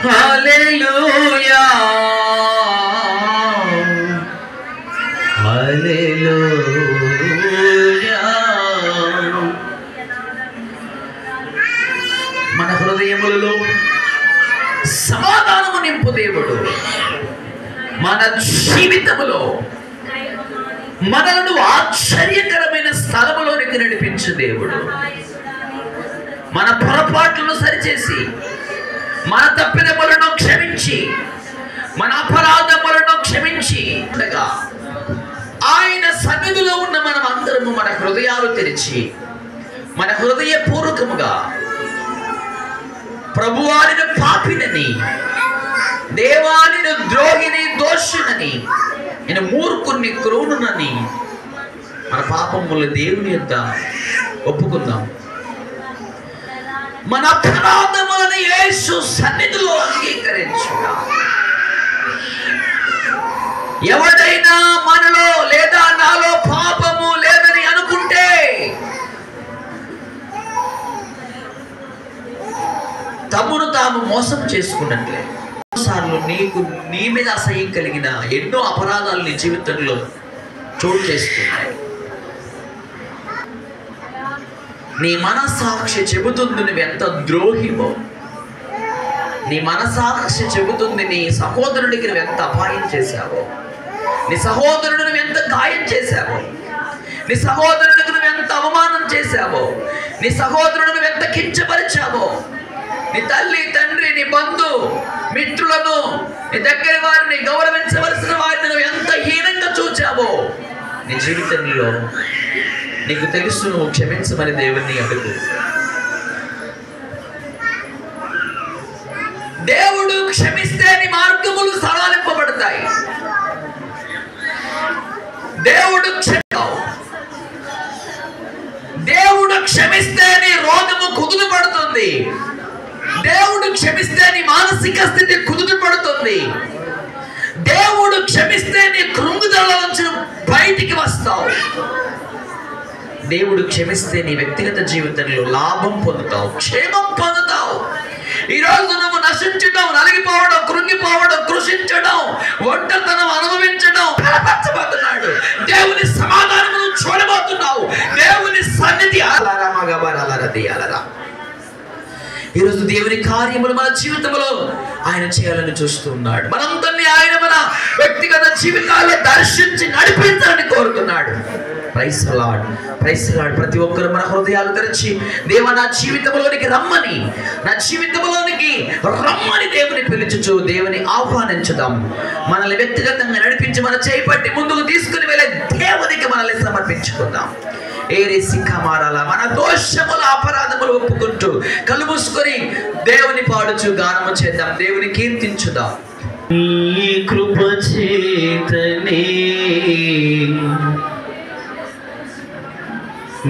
హల్లెలూయా హల్లెలూయా. మన హృదయములలో సమాధానము నింపు దేవుడు. మన జీవితములో మనలను ఆశ్చర్యకరమైన స్థలములోనికి నడిపించు దేవుడు. మన పొరపాట్లను సరిచేసి, మన తప్పిదములను క్షమించి, మన అపరాధములను క్షమించి ఉండగా ఆయన సన్నిధిలో ఉన్న మనం అందరము మన హృదయాలు తెరిచి, మన హృదయపూర్వకముగా ప్రభువారిని పాపినని, దేవానిని ద్రోహిని దోషునని, నేను మూర్ఖుని క్రూరునని మన పాపములు దేవుని యొద్ద ఒప్పుకుందాం. మన అపరాధములను యేసు సన్నిధిలో అంగీకరించుగా. ఎవడైనా మనలో లేదా నాలో పాపము లేదని అనుకుంటే తమను తాము మోసం చేసుకున్నట్లే. సార్లు నీ మీద అసహ్యం కలిగిన ఎన్నో అపరాధాలు నీ జీవితంలో చోటు చేసుకున్నాయి. నీ మనస్సాక్షి చెబుతుంది నువ్వు ఎంత ద్రోహివో. నీ మనస్సాక్షి చెబుతుంది నీ సహోదరుడికి నువ్వు ఎంత అపాయం చేశావో, నీ సహోదరుడు నువ్వు ఎంత గాయం చేశావో, నీ సహోదరుడికి నువ్వు ఎంత అవమానం చేశావో, నీ సహోదరుడు నువ్వు ఎంత కించపరిచావో, నీ తల్లి తండ్రి నీ బంధు మిత్రులను నీ దగ్గర వారిని గౌరవించవలసిన వారిని నువ్వు ఎంత హీనంగా చూచావో నీ జీవితంలో నీకు తెలుసు. నువ్వు క్షమించమని దేవుణ్ణి అడుగు. దేవుడు క్షమిస్తే నీ మార్గములు సరళింపబడతాయి. దేవుడు క్షమిస్తే నీ రోగము కుదుట పడుతుంది. దేవుడు క్షమిస్తే నీ మానసిక స్థితి కుదుట పడుతుంది. దేవుడు క్షమిస్తే నీ కృంగుదల నుంచి బయటికి వస్తావు. దేవుడు క్షమిస్తే నీ వ్యక్తిగత జీవితంలో లాభం పొందుతావు, క్షేమం పొందుతావు. ఈరోజు నువ్వు నశించడం, నలిగిపోవడం, కృంగిపోవడం, కృషించడం, ఒంటరితనం అనుభవించడం బలపరచబోతున్నాడు. దేవుని సమాధానం చూడబోతున్నావు. దేవుని సన్నిధి ఈరోజు దేవుని కార్యములు మన జీవితంలో ఆయన చేయాలని చూస్తున్నాడు. మనందరినీ ఆయన మన వ్యక్తిగత జీవితాల్లో దర్శించి నడిపించాలని కోరుతున్నాడు. Praise the lord, praise the lord. ప్రతి ఒక్కరు మన హృదయాలు తెరిచి దేవా నా జీవితంలోనికి రమ్మని, నా జీవితంలోనికి రమ్మని దేవుని పిలుచుచు దేవుని ఆహ్వానించుదాం. మనల్ని వ్యక్తిగతంగా నడిపించి మన చేపట్టి ముందుకు తీసుకుని వెళ్ళే దేవునికి మనల్ని సమర్పించుకుందాం. మారాల మన దోషముల అపరాధములు ఒప్పుకుంటూ కళ్ళు మూసుకొని దేవుని పాడుచు గానము చేద్దాం, దేవుని కీర్తించుదాం. నీ కృప చేతనే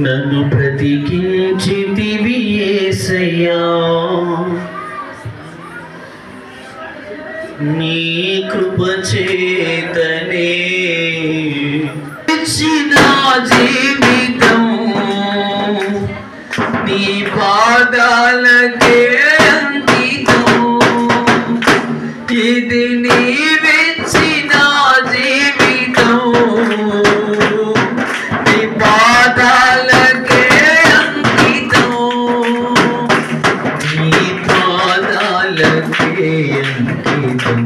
నన్ను బ్రతికించితివి యేసయ్యా, నీ కృప చేతనే నా జీవితం నీ పాదాలకే అంకితం. ఇది నీవిచ్చిన జీవితం నీ పాదాలకే అంకితం, నీ పాదాలకే అంకితం.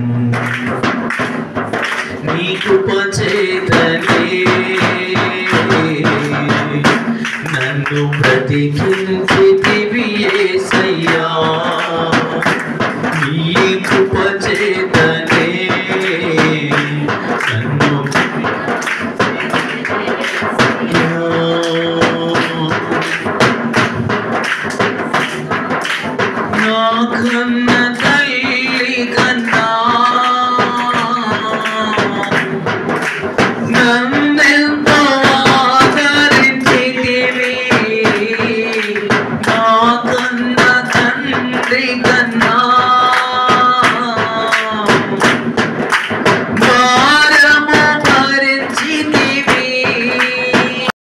నీ కృప చేతనే నన్ను బ్రతికించితివి యేసయ్యా, నీ కృప